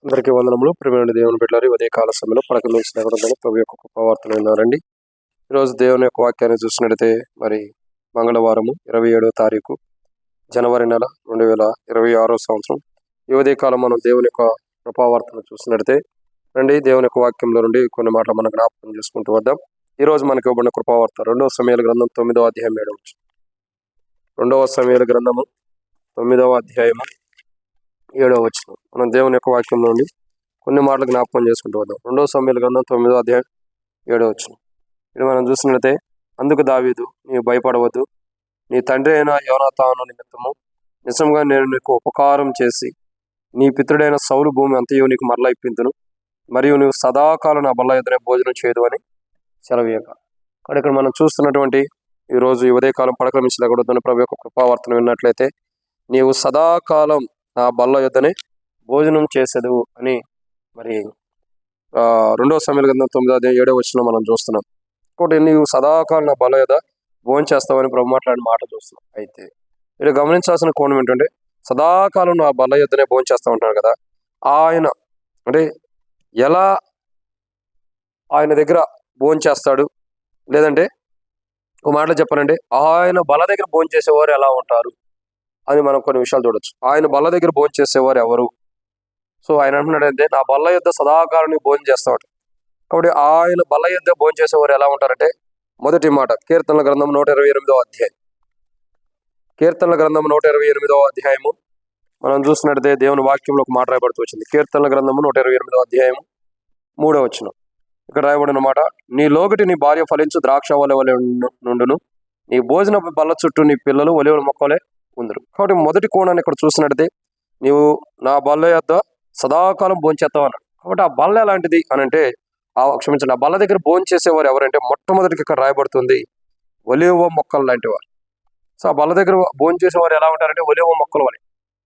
అందరికీ వందనములు. ప్రియమైన దేవుని బిడ్డలారా, ఉదయ కాల సమయంలో పడక నుంచి లేవడం ప్రభు యొక్క కృపావార్తలు విన్నారండి. ఈరోజు దేవుని యొక్క వాక్యాన్ని చూసినట్లయితే మరి మంగళవారము 27వ తారీఖు జనవరి నెల 2026 సంవత్సరం. ఈ ఉదయ కాలం మనం దేవుని యొక్క కృపావార్తను చూసినట్లయితే రండి దేవుని యొక్క వాక్యంలో నుండి కొన్ని మాటలు మనం జ్ఞాపకం చేసుకుంటూ వద్దాం. ఈరోజు మనకి ఇవ్వబడిన కృపావార్త 2వ సమూయేలు గ్రంథం 9వ అధ్యాయం 7వ వచనం. 2వ సమూయేలు గ్రంథము 9వ అధ్యాయము 7వ వచనం. మనం దేవుని యొక్క వాక్యం నుండి కొన్ని మాటలు జ్ఞాపకం చేసుకుంటూ వద్దాం. 2వ సమూయేలు గ్రంథం 9వ అధ్యాయం 7వ వచనం. ఇది మనం చూసినట్లయితే, అందుకు దావీదు, నీవు భయపడవద్దు, నీ తండ్రి అయిన యోనాతాను నిమిత్తము నిజంగా నేను నీకు ఉపకారం చేసి నీ పితృడైన సౌలు భూమి అంతయు నీకు మరలా ఇప్పింతును, మరియు నువ్వు సదాకాలం నా బల్ల ఎదురే భోజనం చేయదు అని సెలవీయక. కానీ ఇక్కడ మనం చూస్తున్నటువంటి ఈరోజు ఈ ఉదయకాలం పడకమించలేకూడదని ప్రభు యొక్క కృపావార్తను విన్నట్లయితే, నీవు సదాకాలం నా బల్ల యొద్దనే భోజనం చేసేదు అని మరి 2వ సమూయేలు గ్రంథం 9వ అధ్యాయం 7వ వచనం మనం చూస్తున్నాం. ఇంకోటి, నీవు సదాకాలం నా బల్ల యొద్ద భోజనం చేస్తావని ప్రభు మాట్లాడిన మాట చూస్తున్నాం. అయితే ఇక్కడ గమనించాల్సిన కోణం ఏంటంటే, సదాకాలం నా బల్ల యొద్దనే భోజనం చేస్తూ ఉంటాడు కదా, ఆయన అంటే ఎలా ఆయన దగ్గర భోజనం చేస్తాడు, లేదంటే ఒక మాటలో చెప్పాలంటే ఆయన బల్ల దగ్గర భోజనం చేసేవారు ఎలా ఉంటారు అని మనం కొన్ని విషయాలు చూడొచ్చు. ఆయన బల్ల దగ్గర భోజనం చేసేవారు ఎవరు? సో ఆయన అంటున్నాడంటే, నా బల్ల యొద్ద సదాకాలం భోజనం చేస్తాడు. కాబట్టి ఆయన బల్ల యొద్ద భోజనం చేసేవారు ఎలా ఉంటారంటే, మొదటి మాట కీర్తనల గ్రంథం 128వ అధ్యాయం. కీర్తనల గ్రంథం 128వ అధ్యాయము మనం చూసినట్లయితే దేవుని వాక్యంలో ఒక మాట రాయబడుతూ వచ్చింది. కీర్తనల గ్రంథము 128వ అధ్యాయము 3వ వచనం. ఇక్కడ రాయబడిన మాట, నీ లోగటి నీ భార్య ఫలించు ద్రాక్ష వలె నుండును, నీ భోజన బల్ల చుట్టూ నీ పిల్లలు ఒలివల మొక్కలే ఉందరు. కాబట్టి మొదటి కోణాన్ని ఇక్కడ చూసినట్లయితే, నీవు నా బల్ల యొద్ద సదాకాలం భోంచేస్తావు అన్నాడు. కాబట్టి ఆ బల్ల ఎలాంటిది అని అంటే, క్షమించండి, ఆ బల్ల దగ్గర భోజనం చేసేవారు ఎవరంటే మొట్టమొదటికి ఇక్కడ రాయబడుతుంది ఒలివ మొక్కలు లాంటి వారు. సో ఆ బల్ల దగ్గర భోజనం చేసేవారు ఎలా ఉంటారంటే ఒలివ మొక్కల వలె.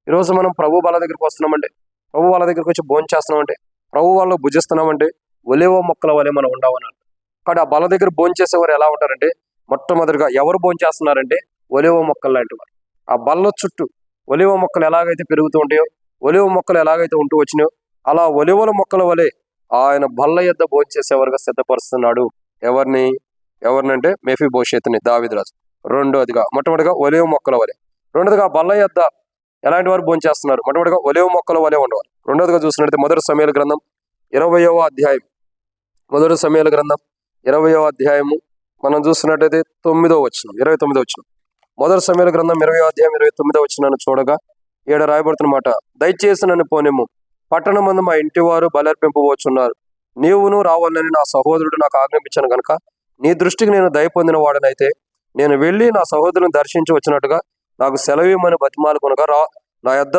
ఈరోజు మనం ప్రభు బల్ల దగ్గరికి వస్తున్నామంటే, ప్రభు వాళ్ళ దగ్గరికి వచ్చి భోజనం చేస్తున్నామంటే, ప్రభు వాళ్ళు భుజిస్తున్నామంటే ఒలివ మొక్కల వలె మనం ఉండవన్నారు. కాబట్టి ఆ బల్ల దగ్గర భోజనం చేసేవారు ఎలా ఉంటారంటే, మొట్టమొదటిగా ఎవరు భోజనం చేస్తున్నారంటే ఒలివ మొక్కలు లాంటి వారు. ఆ బల్ల చుట్టూ ఒలివ మొక్కలు ఎలాగైతే పెరుగుతూ ఉంటాయో, ఒలివ మొక్కలు ఎలాగైతే ఉంటూ వచ్చినాయో, అలా ఒలివల మొక్కల వలె ఆయన బల్ల యొద్ద భోజనం చేసేవారుగా సిద్ధపరుస్తున్నాడు. ఎవరినంటే మెఫీబోషెతుని, దావీదు రాజు. రెండోదిగా మొట్టమొదటిగా ఒలివ మొక్కల వలె. రెండోదిగా బల్ల యొద్ద ఎలాంటి వారు భోజనం చేస్తున్నారు? మొట్టమొదటిగా ఒలివ మొక్కల వలె ఉండవాలి. రెండోదిగా చూసినట్లయితే మొదటి సమూయేలు గ్రంథం 20వ అధ్యాయం, మొదటి సమూయేలు గ్రంథం 20వ అధ్యాయము మనం చూసినట్టయితే 9వ వచనం, 29వ వచనం. మొదటి సమూయేలు గ్రంథం 20వ అధ్యాయం 29వ వచనాన్ని చూడగా ఈడ రాయబడుతున్నమాట, దయచేసి నన్ను పోనేము, పట్టణమందు మా ఇంటి వారు బలర్పింపవచ్చున్నారు, నీవును రావాలని నా సహోదరుడు నాకు ఆజ్ఞాపించాను గనుక నీ దృష్టికి నేను దయ పొందిన వాడనైతే నేను వెళ్ళి నా సహోదరుని దర్శించి వచ్చినట్టుగా నాకు సెలవుమని బతిమాలు కొనగా నా యొద్ద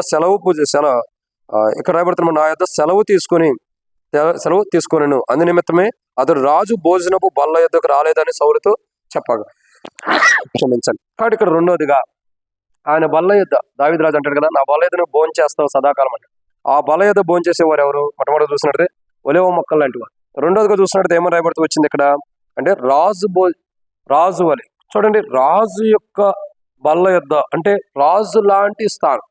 ఇక్కడ రాయబడుతున్న నా యొద్ద సెలవు తీసుకొనెను. అందు నిమిత్తమే అతడు రాజు భోజనపు బల్ల యొద్దకు రాలేదని సౌలుతో చెప్పగా. క్షమించండి. కాబట్టి ఇక్కడ రెండోదిగా ఆయన బల్ల యొద్ద దావీదు రాజు అంటాడు కదా, నా బల్ల యొద్ద నువ్వు భోజనం చేస్తావు సదాకాలం అంటే. ఆ బల్ల యొద్ద భోజనం చేసేవారు ఎవరు? మొట్టమొదటి చూసినట్టే ఒలివ మొక్కలు లాంటి వారు. రెండోదిగా చూసినట్టు ఏమని రాయబడుతూ వచ్చింది ఇక్కడ అంటే, రాజు వలె. చూడండి, రాజు యొక్క బల్ల యొద్ద అంటే రాజు లాంటి స్థానం.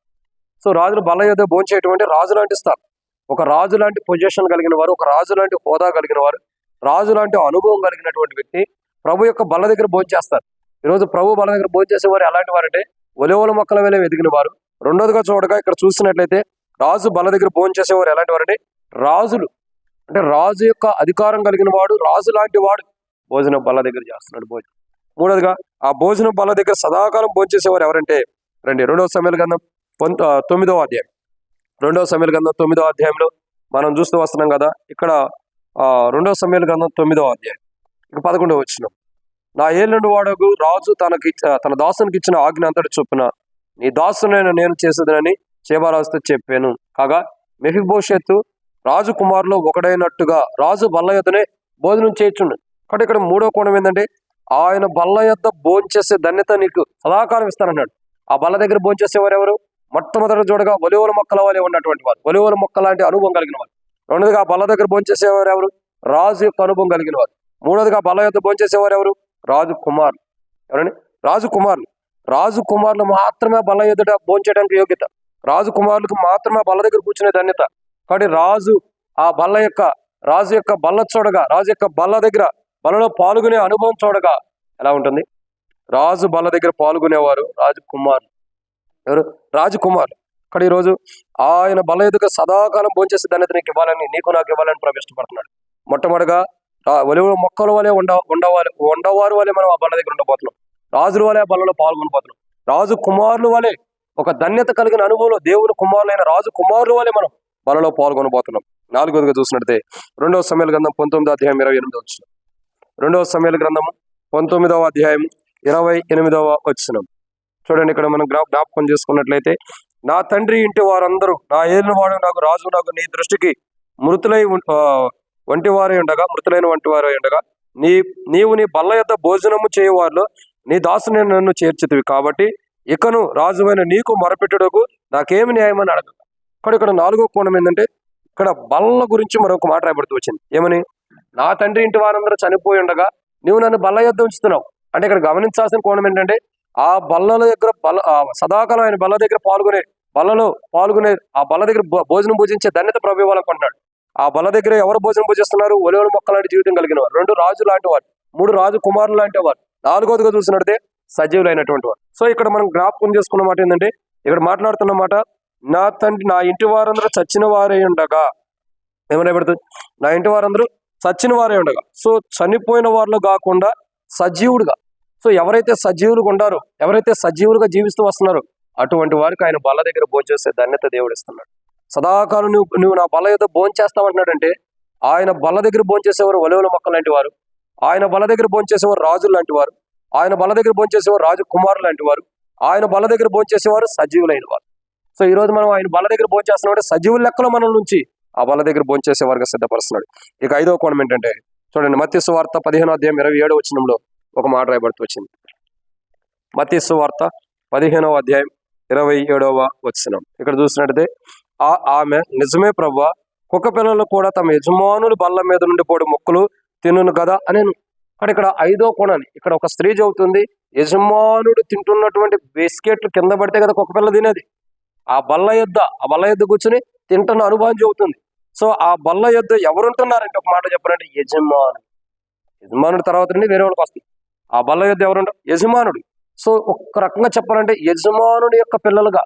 సో రాజుల బల్ల యొద్ద భోజనం చేయటం అంటే రాజు లాంటి స్థానం. ఒక రాజు లాంటి పొజిషన్ కలిగిన వారు, ఒక రాజు లాంటి హోదా కలిగిన వారు, రాజు లాంటి అనుభవం కలిగినటువంటి వ్యక్తి ప్రభు యొక్క బల్ల దగ్గర భోజనం చేస్తారు. ఈరోజు ప్రభు బల్ల దగ్గర భోజనం చేసేవారు ఎలాంటి వారంటే ఒలివల మొక్కల వేలే ఎదిగిన వారు. రెండోదిగా చూడగా ఇక్కడ చూసినట్లయితే రాజు బల్ల దగ్గర భోజనం చేసేవారు ఎలాంటి వారంటే రాజులు, అంటే రాజు యొక్క అధికారం కలిగిన వాడు, రాజు లాంటి వాడు భోజనం బల్ల దగ్గర చేస్తున్నాడు భోజనం. మూడోదిగా ఆ భోజనం బల్ల దగ్గర సదాకాలం భోజనం చేసేవారు ఎవరంటే రండి 2వ సమూయేలు గ్రంథం 9వ అధ్యాయం. 2వ సమూయేలు గ్రంథం 9వ అధ్యాయంలో మనం చూస్తూ వస్తున్నాం కదా. ఇక్కడ 2వ సమూయేలు గ్రంథం 9వ అధ్యాయం ఇక 11వ వచనం, నా ఏలుండి వాడకు రాజు తన దాసునికి ఇచ్చిన ఆజ్ఞ అంతటి చొప్పున నీ దాసునైన నేను చేసేదనని షేబారాజుతో చెప్పాను. కాగా మెఫీబోషెతు రాజు కుమారులో ఒకడైనట్టుగా రాజు బల్ల యొద్దనే భోజనం చేయొచ్చుండు. కాబట్టి ఇక్కడ మూడో కోణం ఏంటంటే, ఆయన బల్ల యొద్ద భోజనం చేసే ధన్యత నీకు సదాకాలం ఇస్తానన్నాడు. ఆ బల్ల దగ్గర భోజనం చేసేవారు ఎవరు? మొట్టమొదటి చూడగా ఒలివల మొక్కల వలె ఉన్నటువంటి వారు, ఒలివల మొక్క లాంటి అనుభవం కలిగిన వారు. రెండోదిగా బల్ల దగ్గర భోజనం చేసేవారు ఎవరు? రాజు యొక్క అనుభవం కలిగిన వారు. మూడోదిగా బల్ల యొద్ద భోజనం చేసేవారు ఎవరు? రాజు కుమారులు. ఎవరండి? రాజు కుమారులు మాత్రమే బల్ల ఎదుట భోజనం చేయడానికి యోగ్యత. రాజు కుమారులకు మాత్రమే బల్ల దగ్గర కూర్చునే ధన్యత. కాబట్టి రాజు యొక్క బల్ల చూడగా, రాజు యొక్క బల్ల దగ్గర బలలో పాల్గొనే అనుభవం చూడగా ఎలా ఉంటుంది? రాజు బల్ల దగ్గర పాల్గొనేవారు ఎవరు? రాజకుమారులు. ఇక్కడ ఈరోజు ఆయన బల్ల ఎదుగా సదాకాలం భోంచేసే ధన్యత నీకు నాకు ఇవ్వాలని ప్రభు ఇష్టపడుతున్నాడు. మొట్టమొదటిగా ఒలివ మొక్కల వలె ఉండవారు వలె మనం ఆ బల్ల దగ్గర ఉండబోతున్నాం. రాజుల వలె ఆ బల్లలో పాల్గొనబోతున్నాం. రాజు కుమారుల వలె ఒక ధన్యత కలిగిన అనుభవంలో దేవుని కుమారులైన రాజు కుమారుల వలె మనం బలలో పాల్గొనబోతున్నాం. 4వదిగా చూసినట్లయితే 2వ సమూయేలు గ్రంథం 19వ అధ్యాయం 28వ వచనం. 2వ సమూయేలు గ్రంథము 19వ అధ్యాయం 28వ వచనం చూడండి. ఇక్కడ మనం జ్ఞాపకం చేసుకున్నట్లయితే, నా తండ్రి ఇంటి వారందరూ నా ఏలినవాడు నాకు రాజు నాకు నీ దృష్టికి మృతులైన వంటి వారై ఉండగా నీవు నీ బల్ల యొద్ద భోజనము చేయవారిలో నీ దాసుని నన్ను చేర్చితివి కాబట్టి ఇకను రాజువైన నీకు మొరపెట్టుటకు నాకేమి న్యాయమని అడగ. ఇక్కడ 4వ కోణం ఏంటంటే, ఇక్కడ బల్ల గురించి మరొక మాట రాయబడుతూ వచ్చింది. ఏమని? నా తండ్రి ఇంటి వారందరూ చనిపోయి ఉండగా నీవు నన్ను బల్ల యొద్ద ఉంచుతున్నావు అంటే, ఇక్కడ గమనించాల్సిన కోణం ఏంటంటే, ఆ బల్లల దగ్గర సదాకాలం ఆయన బల్ల దగ్గర పాల్గొనే ఆ బల్ల దగ్గర భోజనం భుజించే ధన్యత ప్రభు ఇవ్వాలనుకుంటున్నాడు. ఆ బల్ల దగ్గర ఎవరు భోజనం భుజిస్తున్నారు? ఒలివల మొక్క లాంటి జీవితం కలిగిన వారు, 2 రాజు లాంటి వారు, 3 రాజు కుమారులు లాంటి వారు, 4వదిగా చూసినట్టే సజీవులైనటువంటి వారు. సో ఇక్కడ మనం జ్ఞాపకం చేసుకున్న మాట ఏంటంటే, ఇక్కడ మాట్లాడుతున్న మాట, నా ఇంటి వారందరూ చచ్చిన వారే ఉండగా ఏమనబడుతుంది? నా ఇంటి వారందరూ చచ్చిన వారే ఉండగా. సో చనిపోయిన వారిలో కాకుండా సజీవుడుగా, సో ఎవరైతే సజీవులుగా ఉండారో, ఎవరైతే సజీవులుగా జీవిస్తూ వస్తున్నారో అటువంటి వారికి ఆయన బల్ల దగ్గర భోంచేసే ధన్యత దేవుడు ఇస్తున్నాడు. సదాకాలం నువ్వు నా బల్ల యొద్ద భోంచేస్తామంటున్నాడంటే, ఆయన బల్ల దగ్గర భోంచేసేవారు ఒలివల మొక్కలు లాంటి వారు, ఆయన బల్ల దగ్గర భోంచేసేవారు రాజులు లాంటి వారు, ఆయన బల్ల దగ్గర భోంచేసేవారు రాజు కుమారులు లాంటి వారు, ఆయన బల్ల దగ్గర భోంచేసేవారు సజీవులైన వారు. సో ఈ రోజు మనం ఆయన బల్ల దగ్గర భోంచేస్తున్నాడు, సజీవుల లెక్కలో మనం నుంచి ఆ బల్ల దగ్గర భోంచేసే వారికి సిద్ధపరుస్తున్నాడు. ఇక 5వ కోణం ఏంటంటే, చూడండి, మత్తయి సువార్త 15వ అధ్యాయం 27వ వచనంలో ఒక మాట రాయబడుతూ వచ్చింది. మత్తయి సువార్త 15వ అధ్యాయం 27వ వచనం. ఇక్కడ చూసినట్టయితే, ఆమె నిజమే ప్రభువా, కుక్క పిల్లలు కూడా తమ యజమానులు బల్ల మీద నుండి పోడి మొక్కలు తినును కదా అని. ఇక్కడ 5వ కోణాన్ని ఇక్కడ ఒక స్త్రీ చెబుతుంది, యజమానుడు తింటున్నటువంటి బిస్కెట్లు కింద పడితే కదా కుక్క పిల్ల తినేది. ఆ బల్ల యొద్ద కూర్చుని తింటున్న అనుభవం చెబుతుంది. సో ఆ బల్ల యొద్ద ఎవరుంటున్నారంటే, ఒక మాట చెప్పాలంటే యజమానుడు తర్వాత నుండి వేరే వాళ్ళకి వస్తుంది. ఆ బల్ల యొద్ద ఎవరుంటారు? యజమానుడు. సో ఒక్క రకంగా చెప్పాలంటే యజమానుడి యొక్క పిల్లలుగా,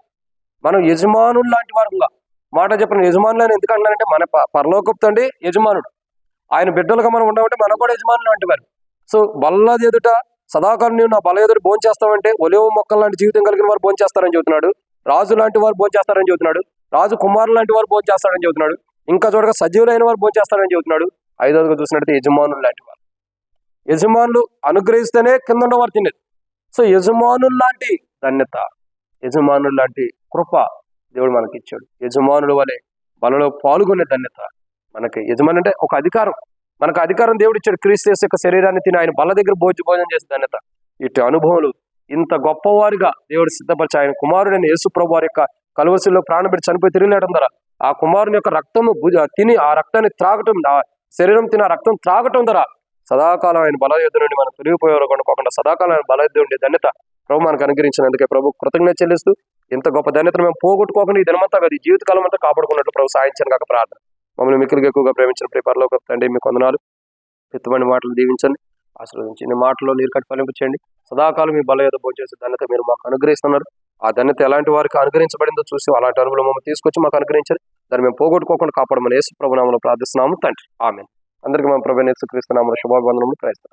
మనం యజమానులు లాంటి వారుగా మాట చెప్పిన యజమానులు అని ఎందుకంటున్నారంటే, మన పరలోకపు తండ్రి యజమానుడు, ఆయన బిడ్డలుగా మనం ఉండమంటే మనం కూడా యజమానులు లాంటి వారు. సో బల్ల ఎదుట సదాకాలం నీవు నా బల్ల ఎదుట భోంచేస్తావంటే ఒలివ మొక్కల లాంటి జీవితం కలిగిన వారు భోంచేస్తారని చెబుతున్నాడు, రాజు లాంటి వారు భోంచేస్తారని చెబుతున్నాడు, రాజు కుమారులు లాంటి వారు భోంచేస్తారని చెబుతున్నాడు, ఇంకా చూడగా సజీవులైన వారు భోంచేస్తారని చెబుతున్నాడు. 5వదిగా చూసినట్టు యజమానులు లాంటి వారు. యజమానులు అనుగ్రహిస్తేనే కింద ఉన్నవారు తినేది. సో యజమానులు లాంటి ధన్యత, యజమానులు లాంటి కృప దేవుడు మనకి ఇచ్చాడు. యజమానుల వలె బలలో పాల్గొనే ధన్యత మనకి. యజమాని అంటే ఒక అధికారం, మనకు అధికారం దేవుడు ఇచ్చాడు. క్రీస్తు యేసు యొక్క శరీరాన్ని తిని ఆయన బల్ల దగ్గర భోజనం చేసే ధన్యత. ఇటు అనుభవాలు ఇంత గొప్పవారిగా దేవుడు సిద్ధపరిచి ఆయన కుమారుడైన యేసు ప్రభు వారి యొక్క కలువసిలో ప్రాణపెట్టి చనిపోయి తిరిగిలేయడం ద్వారా ఆ కుమారుని యొక్క రక్తము తిని ఆ రక్తాన్ని త్రాగటం, ఆ శరీరం తిని ఆ రక్తం త్రాగటం ద్వారా సదాకాలం ఆయన బల యుద్ధ నుండి మనం తొలగిపోయేవారు కొనుక్కోకుండా సదాకాలం ఆయన బల యుద్ధ ఉండే ధన్యత ప్రభు మనకు అనుగ్రహించినందుకే ప్రభు కృతజ్ఞత చెల్లిస్తూ, ఇంత గొప్ప ధన్యతను మేము పోగొట్టుకోకుండా ఈ దినమంతా కాదు, ఈ జీవితకాలం అంతా కాపాడుకున్నట్లు ప్రభు సాయించను కాక ప్రార్థన. మమ్మల్ని మిక్కులుగా ఎక్కువగా ప్రేమించిన పరలోక తండ్రి, మీకు వందనాలు. ఎత్తుబడి మాటలు దీవించండి, ఆశీర్వదించి నీ మాటలో నీరు కట్టి ఫలింపచేయండి. సదాకాలం మీ బల యుద్ధ భోంచేసే ధన్యత మీరు మాకు అనుగ్రహిస్తున్నారు. ఆ ధన్యత ఎలాంటి వారికి అనుగ్రహించబడిందో చూసి అలాంటి అనుభవం మమ్మల్ని తీసుకొచ్చి మాకు అనుగ్రహించండి. దాన్ని మేము పోగొట్టుకోకుండా కాపాడమని యేసు ప్రభు నామములో ప్రార్థిస్తున్నాము తండ్రి. ఆమేన్. అందరికీ మా ప్రభువైన యేసుక్రీస్తు నామములో శుభాభివందనములు. క్రైస్తవ